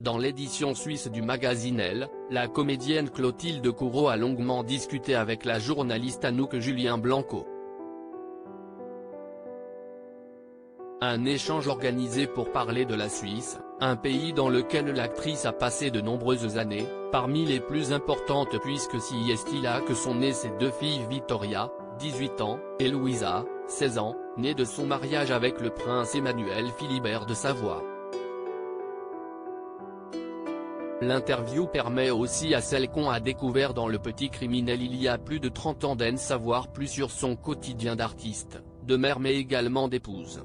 Dans l'édition suisse du magazine Elle, la comédienne Clotilde Courreau a longuement discuté avec la journaliste Anouk Julien Blanco. Un échange organisé pour parler de la Suisse, un pays dans lequel l'actrice a passé de nombreuses années, parmi les plus importantes puisque si est là que sont nées ses deux filles Victoria, 18 ans, et Louisa, 16 ans, née de son mariage avec le prince Emmanuel Philibert de Savoie. L'interview permet aussi à celle qu'on a découvert dans Le Petit Criminel il y a plus de 30 ans d'en savoir plus sur son quotidien d'artiste, de mère mais également d'épouse.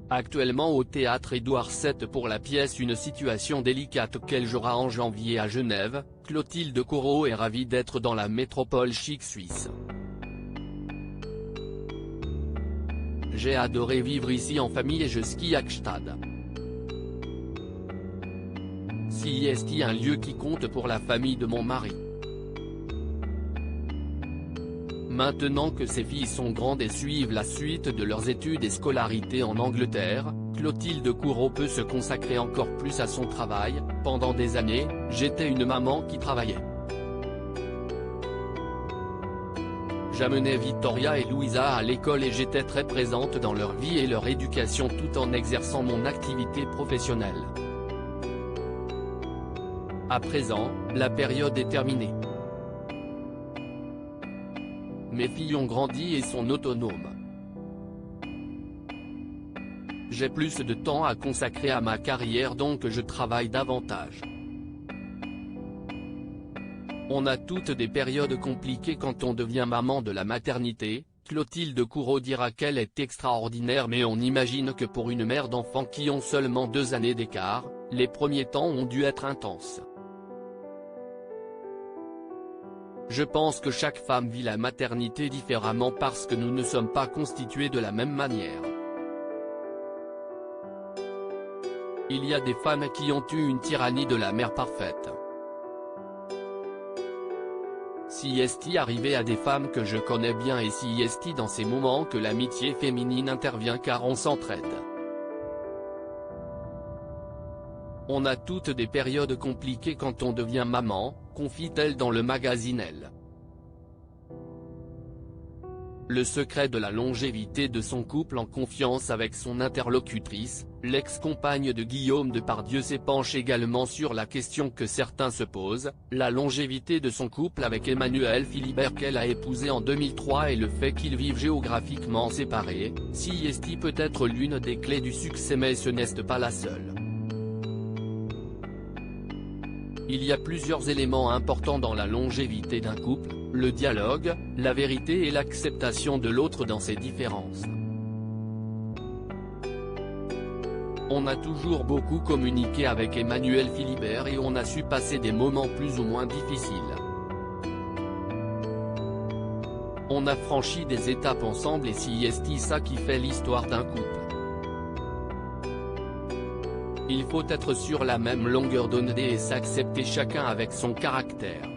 Actuellement au théâtre Édouard VII pour la pièce Une situation délicate qu'elle jouera en janvier à Genève, Clotilde Courreau est ravie d'être dans la métropole chic suisse. J'ai adoré vivre ici en famille et je skie à Gstaad. Si est un lieu qui compte pour la famille de mon mari. Maintenant que ses filles sont grandes et suivent la suite de leurs études et scolarité en Angleterre, Clotilde Courreau peut se consacrer encore plus à son travail. Pendant des années, j'étais une maman qui travaillait. J'amenais Victoria et Louisa à l'école et j'étais très présente dans leur vie et leur éducation tout en exerçant mon activité professionnelle. À présent, la période est terminée. Mes filles ont grandi et sont autonomes. J'ai plus de temps à consacrer à ma carrière donc je travaille davantage. On a toutes des périodes compliquées quand on devient maman de la maternité. Clotilde Courreau dira qu'elle est extraordinaire mais on imagine que pour une mère d'enfants qui ont seulement 2 années d'écart, les premiers temps ont dû être intenses. Je pense que chaque femme vit la maternité différemment parce que nous ne sommes pas constitués de la même manière. Il y a des femmes qui ont eu une tyrannie de la mère parfaite. Si est arrivé à des femmes que je connais bien et si est dans ces moments que l'amitié féminine intervient car on s'entraide. On a toutes des périodes compliquées quand on devient maman, confie-t-elle dans le magazine Elle. Le secret de la longévité de son couple en confiance avec son interlocutrice, l'ex-compagne de Guillaume Depardieu s'épanche également sur la question que certains se posent, la longévité de son couple avec Emmanuel Philibert qu'elle a épousé en 2003 et le fait qu'ils vivent géographiquement séparés. Si est peut être l'une des clés du succès mais ce n'est pas la seule. Il y a plusieurs éléments importants dans la longévité d'un couple, le dialogue, la vérité et l'acceptation de l'autre dans ses différences. On a toujours beaucoup communiqué avec Emmanuel Philibert et on a su passer des moments plus ou moins difficiles. On a franchi des étapes ensemble et si est ça qui fait l'histoire d'un couple. Il faut être sur la même longueur d'onde et s'accepter chacun avec son caractère.